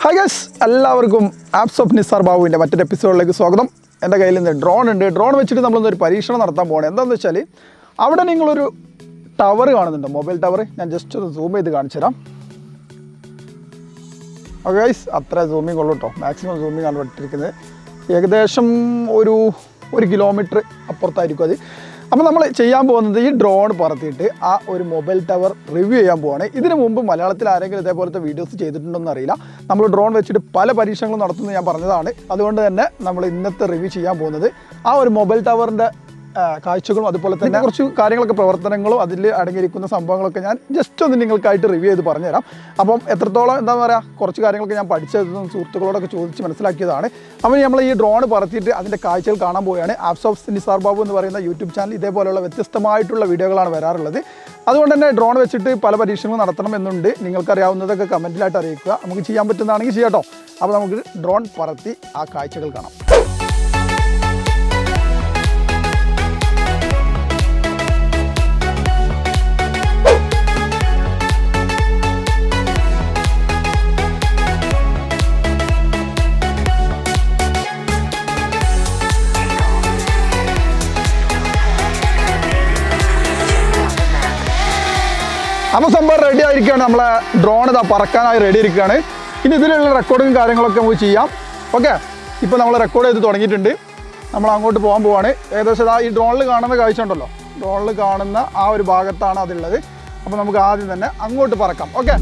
Hi guys, എല്ലാവർക്കും apps of NizarBabuവിൻ്റെ മറ്റൊരു എപ്പിസോഡിലേക്ക് സ്വാഗതം. എൻ്റെ കയ്യിൽ നിന്ന് ഡ്രോൺ ഉണ്ട്. ഡ്രോൺ വെച്ചിട്ട് നമ്മളൊന്നൊരു പരീക്ഷണം നടത്താൻ പോകണം. എന്താണെന്ന് വെച്ചാൽ അവിടെ നിങ്ങളൊരു ടവർ കാണുന്നുണ്ട്, മൊബൈൽ ടവർ. ഞാൻ ജസ്റ്റ് ഒന്ന് സൂം ചെയ്ത് കാണിച്ചു തരാം. ഓക്കെ ഗൈസ്, അത്ര സൂമിങ് ഉള്ളൂ കേട്ടോ. മാക്സിമം സൂമിങ് ആണ് ഇട്ടിരിക്കുന്നത്. ഏകദേശം ഒരു കിലോമീറ്റർ അപ്പുറത്തായിരിക്കും അത്. അപ്പോൾ നമ്മൾ ചെയ്യാൻ പോകുന്നത് ഈ ഡ്രോൺ പറത്തിയിട്ട് ആ ഒരു മൊബൈൽ ടവർ റിവ്യൂ ചെയ്യാൻ പോവാണ്. ഇതിനു മുമ്പ് മലയാളത്തിൽ ആരെങ്കിലും ഇതേപോലത്തെ വീഡിയോസ് ചെയ്തിട്ടുണ്ടോയെന്ന് അറിയില്ല. നമ്മൾ ഡ്രോൺ വെച്ചിട്ട് പല പരീക്ഷണങ്ങളും നടത്തുന്നത് ഞാൻ പറഞ്ഞതാണ്. അതുകൊണ്ട് തന്നെ നമ്മൾ ഇന്നത്തെ റിവ്യൂ ചെയ്യാൻ പോകുന്നത് ആ ഒരു മൊബൈൽ ടവറിൻ്റെ കാഴ്ചകളും അതുപോലെ തന്നെ കുറച്ച് കാര്യങ്ങളൊക്കെ പ്രവർത്തനങ്ങളും അതിൽ അടങ്ങിയിരിക്കുന്ന സംഭവങ്ങളൊക്കെ ഞാൻ ജസ്റ്റ് ഒന്ന് നിങ്ങൾക്കായിട്ട് റിവ്യൂ ചെയ്ത് പറഞ്ഞുതരാം. അപ്പം എത്രത്തോളം എന്താ പറയുക, കുറച്ച് കാര്യങ്ങളൊക്കെ ഞാൻ പഠിച്ചതും സുഹൃത്തുക്കളോടൊക്കെ ചോദിച്ച് മനസ്സിലാക്കിയതാണ്. അപ്പോൾ നമ്മൾ ഈ ഡ്രോൺ പറത്തിയിട്ട് അതിൻ്റെ കാഴ്ചകൾ കാണാൻ പോവുകയാണ്. ആപ്സ് ഓഫ് NizarBabu എന്ന് പറയുന്ന യൂട്യൂബ് ചാനൽ ഇതേപോലെയുള്ള വ്യത്യസ്തമായിട്ടുള്ള വീഡിയോകളാണ് വരാറുള്ളത്. അതുകൊണ്ട് തന്നെ ഡ്രോൺ വെച്ചിട്ട് പല പരീക്ഷണങ്ങളും നടത്തണം എന്നുണ്ട്. നിങ്ങൾക്കറിയാവുന്നതൊക്കെ കമൻറ്റിലായിട്ട് അറിയിക്കുക. നമുക്ക് ചെയ്യാൻ പറ്റുന്നതാണെങ്കിൽ ചെയ്യാം കേട്ടോ. അപ്പോൾ നമുക്ക് ഡ്രോൺ പറത്തി ആ കാഴ്ചകൾ കാണാം. അപ്പോൾ സംഭവം റെഡി ആയിരിക്കുകയാണ്. നമ്മളെ ഡ്രോൺ ഇതാ പറക്കാനായി റെഡി ഇരിക്കുകയാണ്. ഇനി ഇതിലുള്ള റെക്കോർഡിങ് കാര്യങ്ങളൊക്കെ നമുക്ക് ചെയ്യാം. ഓക്കെ, ഇപ്പോൾ നമ്മൾ റെക്കോർഡ് ചെയ്ത് തുടങ്ങിയിട്ടുണ്ട്. നമ്മൾ അങ്ങോട്ട് പോകാൻ പോവാണ്. ഏകദേശം ഈ ഡ്രോണിൽ കാണുന്ന കാഴ്ച ഉണ്ടല്ലോ, ഡ്രോണിൽ കാണുന്ന ആ ഒരു ഭാഗത്താണ് അതുള്ളത്. അപ്പോൾ നമുക്ക് ആദ്യം തന്നെ അങ്ങോട്ട് പറക്കാം. ഓക്കെ,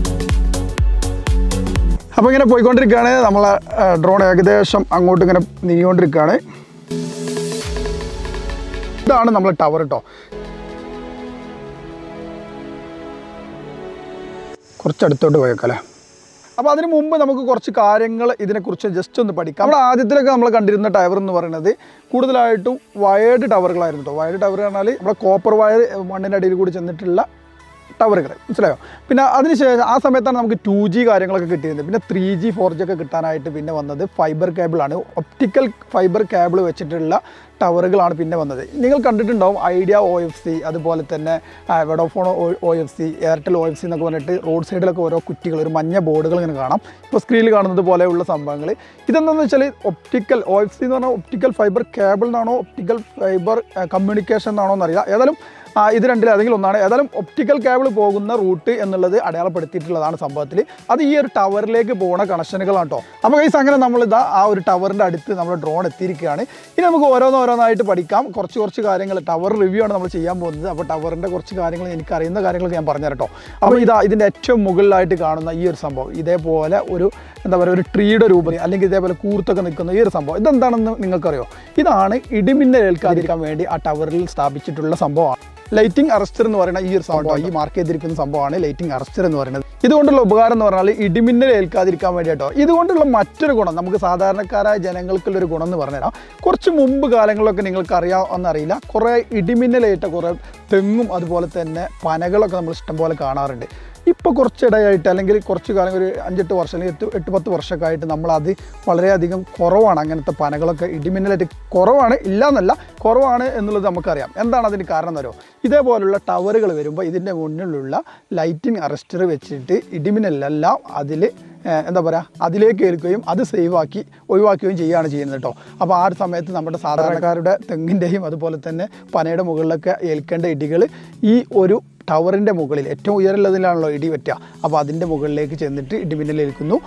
അപ്പോൾ ഇങ്ങനെ പോയിക്കൊണ്ടിരിക്കുകയാണ്. നമ്മളെ ഡ്രോൺ ഏകദേശം അങ്ങോട്ട് ഇങ്ങനെ നീങ്ങിക്കൊണ്ടിരിക്കുകയാണ്. ഇതാണ് നമ്മളെ ടവർ കേട്ടോ. കുറച്ചടുത്തോട്ട് പോയേക്കല്ലേ. അപ്പോൾ അതിന് മുമ്പ് നമുക്ക് കുറച്ച് കാര്യങ്ങൾ ഇതിനെക്കുറിച്ച് ജസ്റ്റ് ഒന്ന് പഠിക്കാം. നമ്മൾ ആദ്യത്തിലൊക്കെ നമ്മൾ കണ്ടിരുന്ന ടവർ എന്ന് പറയുന്നത് കൂടുതലായിട്ടും വയർഡ് ടവറുകളായിരുന്നു കേട്ടോ. വയർഡ് ടവർ പറഞ്ഞാൽ നമ്മുടെ കോപ്പർ വയർ മണ്ണിൻ്റെ അടിയിൽ കൂടി ചെന്നിട്ടുള്ള ടവറുകൾ, മനസ്സിലായോ? പിന്നെ അതിനുശേഷം ആ സമയത്താണ് നമുക്ക് 2G കാര്യങ്ങളൊക്കെ കിട്ടിയിരുന്നത്. പിന്നെ 3G 4G ഒക്കെ കിട്ടാനായിട്ട് പിന്നെ വന്നത് ഫൈബർ കേബിളാണ്. ഒപ്റ്റിക്കൽ ഫൈബർ കേബിൾ വെച്ചിട്ടുള്ള ടവറുകളാണ് പിന്നെ വന്നത്. നിങ്ങൾ കണ്ടിട്ടുണ്ടാവും ഐഡിയ OFC, അതുപോലെ തന്നെ വോഡാഫോൺ OFC, എയർടെൽ OFC എന്നൊക്കെ പറഞ്ഞിട്ട് റോഡ് സൈഡിലൊക്കെ ഓരോ കുറ്റികൾ, ഒരു മഞ്ഞ ബോർഡുകൾ ഇങ്ങനെ കാണാം. ഇപ്പോൾ സ്ക്രീനിൽ കാണുന്നത് പോലെയുള്ള സംഭവങ്ങൾ. ഇതെന്താണെന്ന് വെച്ചാൽ ഒപ്റ്റിക്കൽ OFC എന്ന് പറഞ്ഞാൽ ഒപ്റ്റിക്കൽ ഫൈബർ കേബിൾ എന്നാണോ ഒപ്റ്റിക്കൽ ഫൈബർ കമ്മ്യൂണിക്കേഷൻ എന്നാണോ എന്നറിയില്ല. ഏതായാലും ഇത് രണ്ടിൽ ഏതെങ്കിലും ഒന്നാണ്. ഏതായാലും ഒപ്റ്റിക്കൽ കേബിൾ പോകുന്ന റൂട്ട് എന്നുള്ളത് അടയാളപ്പെടുത്തിയിട്ടുള്ളതാണ് സംഭവത്തിൽ. അത് ഈ ഒരു ടവറിലേക്ക് പോകുന്ന കണക്ഷനുകളാണ് കേട്ടോ. അപ്പോൾ ഗൈസ്, അങ്ങനെ നമ്മളിതാ ആ ഒരു ടവറിൻ്റെ അടുത്ത് നമ്മൾ ഡ്രോൺ എത്തിയിരിക്കുകയാണ്. ഇനി നമുക്ക് ഓരോന്നായിട്ട് പഠിക്കാം. കുറച്ച് കാര്യങ്ങൾ, ടവർ റിവ്യൂ ആണ് നമ്മൾ ചെയ്യാൻ പോകുന്നത്. അപ്പോൾ ടവറിൻ്റെ കുറച്ച് കാര്യങ്ങൾ, എനിക്കറിയുന്ന കാര്യങ്ങളൊക്കെ ഞാൻ പറഞ്ഞുതരാം കേട്ടോ. അപ്പോൾ ഇതിൻ്റെ ഏറ്റവും മുകളിലായിട്ട് കാണുന്ന ഈ ഒരു സംഭവം, ഇതേപോലെ ഒരു എന്താ പറയുക, ഒരു ട്രീയുടെ രൂപം അല്ലെങ്കിൽ ഇതേപോലെ കൂർത്തൊക്കെ നിൽക്കുന്ന ഈ ഒരു സംഭവം, ഇതെന്താണെന്ന് നിങ്ങൾക്കറിയോ? ഇതാണ് ഇടിമിന്നൽ ഏൽക്കാതിരിക്കാൻ വേണ്ടി ആ ടവറിൽ സ്ഥാപിച്ചിട്ടുള്ള സംഭവമാണ്. ലൈറ്റിംഗ് അറസ്റ്റർ എന്ന് പറയുന്ന ഈ ഒരു സംഭവം, ഈ മാർക്ക് ചെയ്തിരിക്കുന്ന സംഭവമാണ് ലൈറ്റിംഗ് അറസ്റ്റർ എന്ന് പറയുന്നത്. ഇതുകൊണ്ടുള്ള ഉപകാരം എന്ന് പറഞ്ഞാൽ ഇടിമിന്നൽ ഏൽക്കാതിരിക്കാൻ വേണ്ടിയിട്ടോ. ഇതുകൊണ്ടുള്ള മറ്റൊരു ഗുണം, നമുക്ക് സാധാരണക്കാരായ ജനങ്ങൾക്കുള്ളൊരു ഗുണം എന്ന് പറഞ്ഞുതരാം. കുറച്ച് മുമ്പ് കാലങ്ങളിലൊക്കെ നിങ്ങൾക്ക് അറിയാമെന്നറിയില്ല, കുറേ ഇടിമിന്നലേറ്റ കുറേ തെങ്ങും അതുപോലെ തന്നെ പനകളൊക്കെ നമ്മൾ ഇഷ്ടംപോലെ കാണാറുണ്ട്. ഇപ്പോൾ കുറച്ചിടയായിട്ട് അല്ലെങ്കിൽ കുറച്ച് കാലം, ഒരു 5-8 വർഷം അല്ലെങ്കിൽ 8-10 വർഷമൊക്കെ ആയിട്ട് നമ്മളത് വളരെയധികം കുറവാണ്. അങ്ങനത്തെ പനകളൊക്കെ ഇടിമിന്നലായിട്ട് കുറവാണ്, ഇല്ലയെന്നല്ല, കുറവാണ് എന്നുള്ളത് നമുക്കറിയാം. എന്താണ് അതിന് കാരണം എന്നറിയോ? ഇതേപോലുള്ള ടവറുകൾ വരുമ്പോൾ ഇതിൻ്റെ മുന്നിലുള്ള ലൈറ്റിംഗ് അറസ്റ്റർ വെച്ചിട്ട് ഇടിമിന്നലെല്ലാം അതിൽ എന്താ പറയുക, അതിലേക്ക് ഏൽക്കുകയും അത് ഒഴിവാക്കുകയും ചെയ്യുകയാണ് ചെയ്യുന്നത് കേട്ടോ. അപ്പോൾ ആ ഒരു സമയത്ത് നമ്മുടെ സാധാരണക്കാരുടെ തെങ്ങിൻ്റെയും അതുപോലെ തന്നെ പനയുടെ മുകളിലൊക്കെ ഏൽക്കേണ്ട ഇടികൾ ഈ ഒരു ടവറിൻ്റെ മുകളിൽ, ഏറ്റവും ഉയരമുള്ളതിലാണല്ലോ ഇടി പറ്റുക, അപ്പോൾ അതിൻ്റെ മുകളിലേക്ക് ചെന്നിട്ട് ഇടിമിന്നലേൽക്കുന്നു.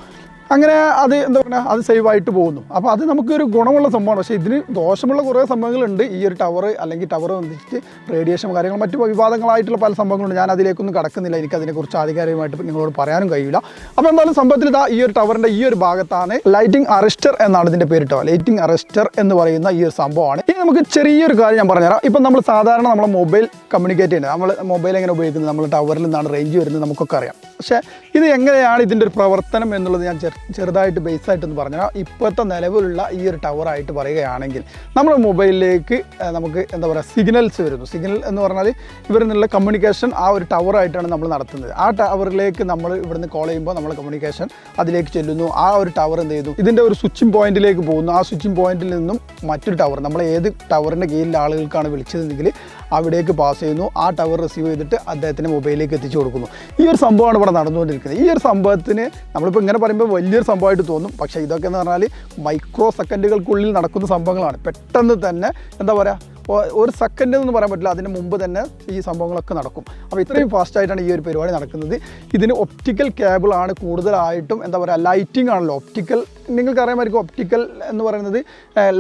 അങ്ങനെ അത് എന്താ പറയുക, അത് സേവായിട്ട് പോകുന്നു. അപ്പോൾ അത് നമുക്കൊരു ഗുണമുള്ള സംഭവമാണ്. പക്ഷേ ഇതിന് ദോഷമുള്ള കുറേ സംഭവങ്ങളുണ്ട്. ഈ ഒരു ടവർ അല്ലെങ്കിൽ ടവർ വന്നിട്ട് റേഡിയേഷൻ കാര്യങ്ങൾ, മറ്റു വിവാദങ്ങളായിട്ടുള്ള പല സംഭവങ്ങളുണ്ട്. ഞാൻ അതിലേക്കൊന്നും കടക്കുന്നില്ല, എനിക്കതിനെക്കുറിച്ച് ആധികാരികമായിട്ട് നിങ്ങളോട് പറയാനും കഴിയില്ല. അപ്പോൾ എന്തായാലും സംഭവത്തിൽ ഇതാ ഈ ഒരു ടവറിൻ്റെ ഈ ഒരു ഭാഗത്താണ് ലൈറ്റിംഗ് അറസ്റ്റർ എന്നാണ് ഇതിൻ്റെ പേര് കേട്ടോ. ലൈറ്റിംഗ് അറസ്റ്റർ എന്ന് പറയുന്ന ഈ ഒരു സംഭവമാണ്. ഇനി നമുക്ക് ചെറിയൊരു കാര്യം ഞാൻ പറഞ്ഞുതരാം. ഇപ്പം നമ്മൾ സാധാരണ നമ്മളെ മൊബൈൽ കമ്മ്യൂണിക്കേറ്റ് ചെയ്യുന്നത്, നമ്മൾ മൊബൈൽ എങ്ങനെ ഉപയോഗിക്കുന്നത്, നമ്മൾ ടവറിൽ നിന്നാണ് റേഞ്ച് വരുന്നത്, നമുക്കൊക്കെ അറിയാം. പക്ഷേ ഇത് എങ്ങനെയാണ് ഇതിൻ്റെ ഒരു പ്രവർത്തനം എന്നുള്ളത് ഞാൻ ചെറുതായിട്ട് ബേസായിട്ടൊന്ന് പറഞ്ഞാൽ, ഇപ്പോഴത്തെ നിലവിലുള്ള ഈ ഒരു ടവറായിട്ട് പറയുകയാണെങ്കിൽ നമ്മുടെ മൊബൈലിലേക്ക് നമുക്ക് എന്താ പറയുക, സിഗ്നൽസ് വരുന്നു. സിഗ്നൽ എന്ന് പറഞ്ഞാൽ ഇവരിൽ നിന്നുള്ള കമ്മ്യൂണിക്കേഷൻ ആ ഒരു ടവറായിട്ടാണ് നമ്മൾ നടത്തുന്നത്. ആ ടവറിലേക്ക് നമ്മൾ ഇവിടുന്ന് കോൾ ചെയ്യുമ്പോൾ നമ്മൾ കമ്മ്യൂണിക്കേഷൻ അതിലേക്ക് ചെല്ലുന്നു. ആ ഒരു ടവർ എന്ത് ചെയ്യുന്നു, ഇതിൻ്റെ ഒരു സ്വിച്ചിങ് പോയിന്റിലേക്ക് പോകുന്നു. ആ സ്വിച്ചിങ് പോയിന്റിൽ നിന്നും മറ്റൊരു ടവർ, നമ്മൾ ഏത് ടവറിൻ്റെ കീഴിലുള്ള ആളുകൾക്കാണ് വിളിച്ചതെങ്കിൽ അവിടേക്ക് പാസ് ചെയ്യുന്നു. ആ ടവർ റിസീവ് ചെയ്തിട്ട് അദ്ദേഹത്തിൻ്റെ മൊബൈലിലേക്ക് എത്തിച്ചു കൊടുക്കുന്നു. ഈ ഒരു സംഭവമാണ് ഇവിടെ നടന്നുകൊണ്ടിരിക്കുന്നത്. ഈ ഒരു സംഭവത്തിന് നമ്മളിപ്പോൾ ഇങ്ങനെ പറയുമ്പോൾ വലിയൊരു സംഭവമായിട്ട് തോന്നും. പക്ഷേ ഇതൊക്കെ എന്ന് പറഞ്ഞാൽ മൈക്രോ സെക്കൻഡുകൾക്കുള്ളിൽ നടക്കുന്ന സംഭവങ്ങളാണ്. പെട്ടെന്ന് തന്നെ എന്താ പറയുക, ഒരു സെക്കൻഡ് എന്ന് പറയാൻ പറ്റില്ല, അതിന് മുമ്പ് തന്നെ ഈ സംഭവങ്ങളൊക്കെ നടക്കും. അപ്പോൾ ഇത്രയും ഫാസ്റ്റായിട്ടാണ് ഈ ഒരു പരിപാടി നടക്കുന്നത്. ഇതിന് ഒപ്റ്റിക്കൽ കേബിളാണ് കൂടുതലായിട്ടും, എന്താ പറയുക, ലൈറ്റിംഗ് ആണല്ലോ. ഒപ്റ്റിക്കൽ നിങ്ങൾക്കറിയാമായിരിക്കും, ഒപ്റ്റിക്കൽ എന്ന് പറയുന്നത്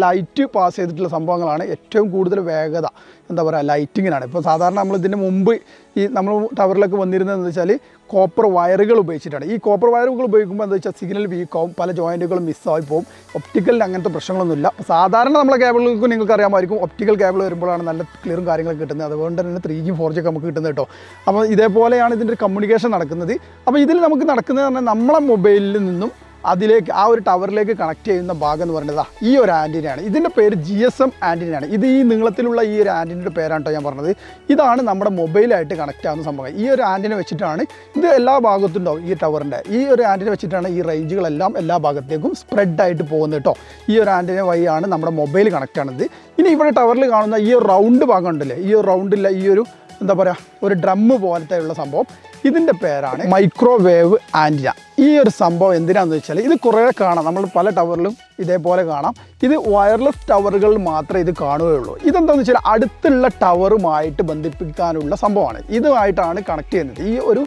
ലൈറ്റ് പാസ് ചെയ്തിട്ടുള്ള സംഭവങ്ങളാണ്. ഏറ്റവും കൂടുതൽ വേഗത എന്താ പറയുക ലൈറ്റിങ്ങിനാണ്. ഇപ്പോൾ സാധാരണ നമ്മൾ ഇതിന് മുമ്പ് ഈ നമ്മൾ ടവറിലൊക്കെ വന്നിരുന്നതെന്ന് വെച്ചാൽ കോപ്പർ വയറുകൾ ഉപയോഗിച്ചിട്ടാണ്. ഈ കോപ്പർ വയറുകൾ ഉപയോഗിക്കുമ്പോൾ എന്താ വെച്ചാൽ സിഗ്നൽ വീക്കാവും, പല ജോയിൻറ്റുകളും മിസ്സായി പോകും. ഒപ്റ്റിക്കലിന് അങ്ങനത്തെ പ്രശ്നങ്ങളൊന്നുമില്ല. സാധാരണ നമ്മളെ കേബിളുകൾക്ക് നിങ്ങൾക്ക് അറിയാമായിരിക്കും, ഒപ്റ്റിക്കൽ കേബിൾ വരുമ്പോഴാണ് നല്ല ക്ലിയറും കാര്യങ്ങളൊക്കെ കിട്ടുന്നത്. അതുകൊണ്ട് തന്നെ 3G 4G ഒക്കെ നമുക്ക് കിട്ടുന്നത് കേട്ടോ. അപ്പോൾ ഇതേപോലെയാണ് ഇതിൻ്റെ ഒരു കമ്മ്യൂണിക്കേഷൻ നടക്കുന്നത്. അപ്പോൾ ഇതിൽ നമുക്ക് നടക്കുന്നത് പറഞ്ഞാൽ നമ്മളെ മൊബൈലിൽ നിന്നും അതിലേക്ക് ആ ഒരു ടവറിലേക്ക് കണക്ട് ചെയ്യുന്ന ഭാഗം എന്ന് പറയുന്നത് ഈ ഒരു ആൻറ്റിനയാണ്. ഇതിൻ്റെ പേര് GSM ആൻറ്റിനയാണ്. ഇത് ഈ നീളത്തിലുള്ള ഈ ഒരു ആൻറ്റിനയുടെ പേരാണ് കേട്ടോ ഞാൻ പറഞ്ഞത്. ഇതാണ് നമ്മുടെ മൊബൈലായിട്ട് കണക്റ്റ് ആവുന്ന സംഭവം. ഈ ഒരു ആൻറ്റിന വെച്ചിട്ടാണ് ഇത് എല്ലാ ഭാഗത്തും ഉണ്ടാവും. ഈ ടവറിൻ്റെ ഈ ഒരു ആൻറ്റിന വെച്ചിട്ടാണ് ഈ റേഞ്ചുകളെല്ലാം എല്ലാ ഭാഗത്തേക്കും സ്പ്രെഡായിട്ട് പോകുന്നത് കേട്ടോ. ഈ ഒരു ആൻറ്റിന വഴിയാണ് നമ്മുടെ മൊബൈൽ കണക്റ്റ് ആണത്. ഇനി ഇവിടെ ടവറിൽ കാണുന്ന ഈ ഒരു റൗണ്ട് ഭാഗം ഉണ്ടല്ലേ, ഈ ഒരു റൗണ്ടില്ല, ഈ ഒരു എന്താ പറയുക, ഒരു ഡ്രമ്മ് പോലത്തെ ഉള്ള സംഭവം, ഇതിൻ്റെ പേരാണ് മൈക്രോവേവ് ആൻറ്റിന. ഈ ഒരു സംഭവം എന്തിനാണെന്ന് വെച്ചാൽ ഇത് കുറേ കാണാം, നമ്മൾ പല ടവറിലും ഇതേപോലെ കാണാം. ഇത് വയർലെസ് ടവറുകളിൽ മാത്രമേ ഇത് കാണുകയുള്ളൂ. ഇതെന്താണെന്ന് വെച്ചാൽ അടുത്തുള്ള ടവറുമായിട്ട് ബന്ധിപ്പിക്കാനുള്ള സംഭവമാണ്. ഇതുമായിട്ടാണ് കണക്ട് ചെയ്യുന്നത്. ഈ ഒരു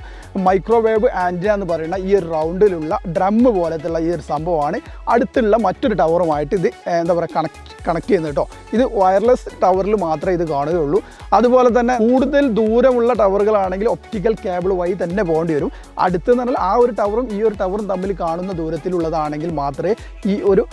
മൈക്രോവേവ് ആൻറ്റിന എന്ന് പറയുന്ന ഈ ഒരു റൗണ്ടിലുള്ള ഡ്രമ്മ് പോലത്തുള്ള ഈ ഒരു സംഭവമാണ് അടുത്തുള്ള മറ്റൊരു ടവറുമായിട്ട് ഇത് എന്താ പറയുക കണക്ട് ചെയ്യുന്നത് കേട്ടോ. ഇത് വയർലെസ് ടവറിൽ മാത്രമേ ഇത് കാണുകയുള്ളൂ. അതുപോലെ തന്നെ കൂടുതൽ ദൂരമുള്ള ടവറുകളാണെങ്കിൽ ഒപ്റ്റിക്കൽ കേബിൾ വഴി തന്നെ പോകേണ്ടി വരും. അടുത്തെന്ന് പറഞ്ഞാൽ ആ ഒരു ടവറും ഈ ഒരു ടവറും തമ്മിൽ കാണുന്ന ദൂരത്തിലുള്ളതാണെങ്കിൽ മാത്രമേ ഈ ഒരു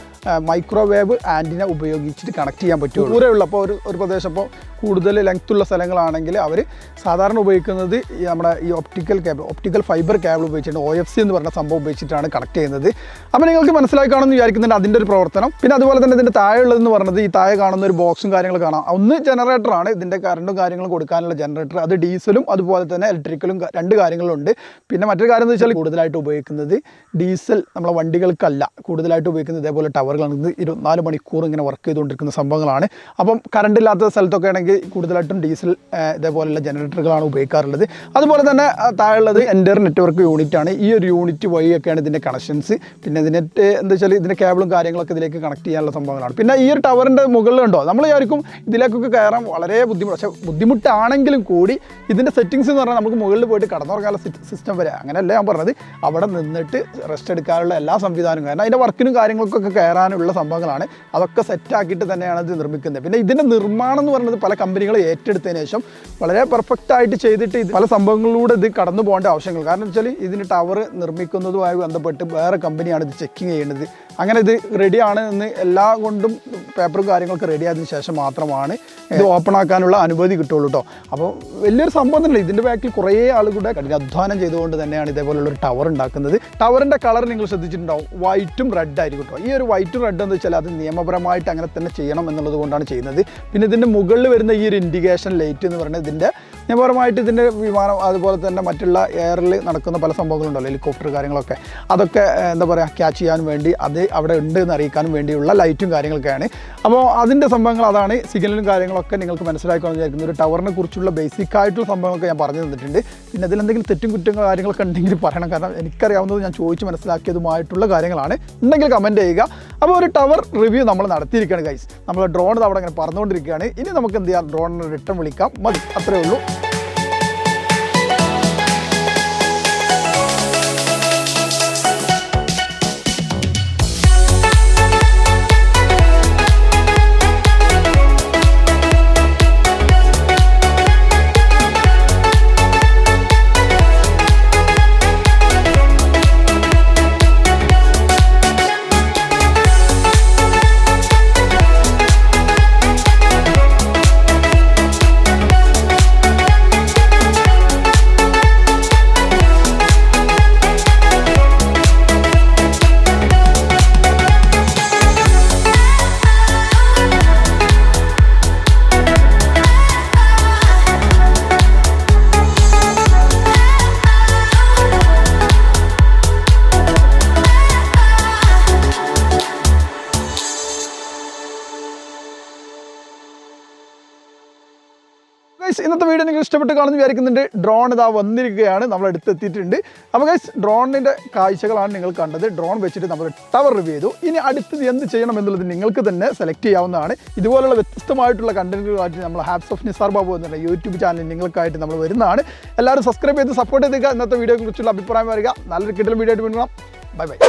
മൈക്രോവേവ് ആൻറ്റിന ഉപയോഗിച്ചിട്ട് കണക്ട് ചെയ്യാൻ പറ്റുള്ളൂ. ദൂരമുള്ളപ്പോൾ ഒരു പ്രദേശം, ഇപ്പോൾ കൂടുതൽ ലെങ്ത്തുള്ള സ്ഥലങ്ങളാണെങ്കിൽ അവർ സാധാരണ ഉപയോഗിക്കുന്നത് നമ്മുടെ ഈ ഒപ്റ്റിക്കൽ ഫൈബർ കേബിൾ ഉപയോഗിച്ചിട്ട് OFC എന്ന് പറഞ്ഞ സംഭവം ഉപയോഗിച്ചിട്ടാണ് കണക്ട് ചെയ്യുന്നത്. അപ്പോൾ നിങ്ങൾക്ക് മനസ്സിലായി കാണുമെന്ന് വിചാരിക്കുന്നുണ്ട് അതിൻ്റെ ഒരു പ്രവർത്തനം. പിന്നെ അതുപോലെ തന്നെ ഇതിൻ്റെ താഴെ ഉള്ളതെന്ന് പറഞ്ഞത് ഈ താഴെ കാണുന്ന ഒരു ബോക്സും കാര്യങ്ങളും കാണാം. ഒന്ന് ജനറേറ്ററാണ്, ഇതിൻ്റെ കറണ്ടും കാര്യങ്ങളും കൊടുക്കാനുള്ള ജനറേറ്റർ. അത് ഡീസലും അതുപോലെ തന്നെ ഇലക്ട്രിക്കലും രണ്ട് കാര്യങ്ങളുണ്ട്. പിന്നെ മറ്റൊരു കാര്യം എന്ന് വെച്ചാൽ കൂടുതലായിട്ട് ഉപയോഗിക്കുന്നത് ഡീസൽ നമ്മളെ വണ്ടികൾക്കല്ല, കൂടുതലായിട്ട് ഉപയോഗിക്കുന്നത് ഇതേപോലെ ടവറുകളാണ്. 24 മണിക്കൂർ ഇങ്ങനെ വർക്ക് ചെയ്തുകൊണ്ടിരിക്കുന്ന സംഭവങ്ങളാണ്. അപ്പം കറണ്ട് ഇല്ലാത്ത സ്ഥലത്തൊക്കെ ആണെങ്കിൽ കൂടുതലായിട്ടും ഡീസൽ ഇതേപോലെയുള്ള ജനറേറ്ററുകളാണ് ഉപയോഗിക്കാറുള്ളത്. അതുപോലെ തന്നെ താഴെയുള്ളത് എൻ്റർ നെറ്റ്വർക്ക് യൂണിറ്റ് ആണ്. ഈ ഒരു യൂണിറ്റ് വഴിയൊക്കെയാണ് ഇതിൻ്റെ കണക്ഷൻസ്. പിന്നെ ഇതിനെറ്റ് എന്താ വെച്ചാൽ ഇതിൻ്റെ കേബിളും കാര്യങ്ങളൊക്കെ ഇതിലേക്ക് കണക്ട് ചെയ്യാനുള്ള സംഭവങ്ങളാണ്. പിന്നെ ഈ ഒരു ടവറിൻ്റെ മുകളിലുണ്ടോ, നമ്മൾ വിചാരിക്കും ഇതിലേക്കൊക്കെ കയറാൻ വളരെ പക്ഷേ ബുദ്ധിമുട്ടാണെങ്കിലും കൂടി ഇതിൻ്റെ സെറ്റിങ്സ് എന്ന് പറഞ്ഞാൽ നമുക്ക് മുകളിൽ പോയിട്ട് കടന്നുറങ്ങാനുള്ള സിസ്റ്റം വരെ, അങ്ങനെയല്ല ഞാൻ പറഞ്ഞത്, അവിടെ നിന്നിട്ട് റെസ്റ്റ് എടുക്കാനുള്ള എല്ലാ സംവിധാനവും, കാരണം അതിൻ്റെ വർക്കിനും കാര്യങ്ങൾക്കൊക്കെ കയറാനുള്ള സംഭവങ്ങളാണ്. അതൊക്കെ സെറ്റാക്കിയിട്ട് തന്നെയാണ് ഇത് നിർമ്മിക്കുന്നത്. പിന്നെ ഇതിൻ്റെ നിർമ്മാണം എന്ന് പറയുന്നത് പല കമ്പനികൾ ഏറ്റെടുത്തതിന് ശേഷം വളരെ പെർഫെക്റ്റ് ആയിട്ട് ചെയ്തിട്ട് ഇത് പല സംഭവങ്ങളിലൂടെ ഇത് കടന്നു പോകേണ്ട ആവശ്യങ്ങൾ. കാരണം വെച്ചാൽ ഇതിന് ടവർ നിർമ്മിക്കുന്നതുമായി ബന്ധപ്പെട്ട് വേറെ കമ്പനിയാണ് ഇത് ചെക്കിങ് ചെയ്യുന്നത്. അങ്ങനെ ഇത് റെഡിയാണ് എന്ന് എല്ലാം കൊണ്ടും പേപ്പറും കാര്യങ്ങളൊക്കെ റെഡി ആയതിനു ശേഷം മാത്രമാണ് ഇത് ഓപ്പൺ ആക്കാനുള്ള അനുമതി കിട്ടുള്ളൂ കേട്ടോ. അപ്പോൾ വലിയൊരു സംഭവം തന്നെ. ഇതിൻ്റെ ബാക്കിൽ കുറേ ആളുകളുടെ അധ്വാനം ചെയ്തുകൊണ്ട് തന്നെയാണ് ഇതേപോലുള്ളൊരു ടവർ ഉണ്ടാക്കുന്നത്. ടവറിൻ്റെ കളർ നിങ്ങൾ ശ്രദ്ധിച്ചിട്ടുണ്ടാവും, വൈറ്റും റെഡ് ആയിരിക്കും കേട്ടോ. ഈ ഒരു വൈറ്റും റെഡ് എന്ന് വെച്ചാൽ അത് നിയമപരമായിട്ട് അങ്ങനെ തന്നെ ചെയ്യണം എന്നുള്ളത് കൊണ്ടാണ് ചെയ്യുന്നത്. പിന്നെ ഇതിൻ്റെ മുകളിൽ വരുന്ന ഈ ഒരു ഇൻഡിക്കേഷൻ ലൈറ്റ് എന്ന് പറയുന്നത് ഇതിൻ്റെ നിയമപരമായിട്ട് ഇതിൻ്റെ വിമാനം അതുപോലെ തന്നെ മറ്റുള്ള എയറിൽ നടക്കുന്ന പല സംഭവങ്ങളുണ്ടല്ലോ, ഹെലികോപ്റ്റർ കാര്യങ്ങളൊക്കെ, അതൊക്കെ എന്താ പറയുക ക്യാച്ച് ചെയ്യാൻ വേണ്ടി അത് അവിടെ ഉണ്ട് എന്ന് അറിയിക്കാനും വേണ്ടിയുള്ള ലൈറ്റും കാര്യങ്ങളൊക്കെയാണ്. അപ്പോൾ അതിൻ്റെ സംഭവങ്ങൾ അതാണ്. സിഗ്നലും കാര്യങ്ങളൊക്കെ നിങ്ങൾക്ക് മനസ്സിലാക്കാമെന്ന് വിചാരിക്കുന്നത്. ഒരു ടവറിനെ കുറിച്ചുള്ള ബേസിക് ആയിട്ടുള്ള സംഭവങ്ങളൊക്കെ ഞാൻ പറഞ്ഞു തന്നിട്ടുണ്ട്. പിന്നെ അതിലെന്തെങ്കിലും തെറ്റും കുറ്റങ്ങളും കാര്യങ്ങളൊക്കെ ഉണ്ടെങ്കിൽ പറയണം, കാരണം എനിക്കറിയാവുന്നത് ഞാൻ ചോദിച്ച് മനസ്സിലാക്കിയതുമായിട്ടുള്ള കാര്യങ്ങളാണ്. ഉണ്ടെങ്കിൽ കമൻറ്റ് ചെയ്യുക. അപ്പോൾ ഒരു ടവർ റിവ്യൂ നമ്മൾ നടത്തിയിരിക്കുകയാണ് ഗൈസ്. നമ്മൾ ഡ്രോൺ അവിടെ അങ്ങനെ പറന്നുകൊണ്ടിരിക്കുകയാണ്. ഇനി നമുക്ക് എന്ത് ചെയ്യാം, ഡ്രോണിന് റിട്ടേൺ വിളിക്കാം, മതി, അത്രയേ ഉള്ളൂ. ഗൈസ് ഇന്നത്തെ വീഡിയോ നിങ്ങൾക്ക് ഇഷ്ടപ്പെട്ട് കാണുമെന്ന് വിചാരിക്കുന്നുണ്ട്. ഡ്രോൺ ഇതാ വന്നിരിക്കുകയാണ്, നമ്മൾ അടുത്തെത്തിയിട്ടുണ്ട്. അപ്പോൾ ഗൈസ് ഡ്രോണിൻ്റെ കാഴ്ചകളാണ് നിങ്ങൾ കണ്ടത്. ഡ്രോൺ വെച്ചിട്ട് നമ്മൾ ടവർ റിവ്യൂ ചെയ്തു. ഇനി അടുത്തത് എന്ത് ചെയ്യണം എന്നുള്ളത് നിങ്ങൾക്ക് തന്നെ സെലക്ട് ചെയ്യാവുന്നതാണ്. ഇതുപോലുള്ള വ്യത്യസ്തമായിട്ടുള്ള കണ്ടന്റുകളായിട്ട് നമ്മൾ ഹാപ്സ് ഓഫ് NizarBabu എന്നുള്ള യൂട്യൂബ് ചാനൽ നിങ്ങൾക്കായിട്ട് നമ്മൾ വരുന്നതാണ്. എല്ലാവരും സബ്സ്ക്രൈബ് ചെയ്ത് സപ്പോർട്ട് ചെയ്തേക്കുക. ഇന്നത്തെ വീഡിയോയെ കുറിച്ചുള്ള അഭിപ്രായം പറയുക. നല്ലൊരു കിട്ടൽ വീഡിയോ ആയിട്ട് വീണ്ടും. Bye bye.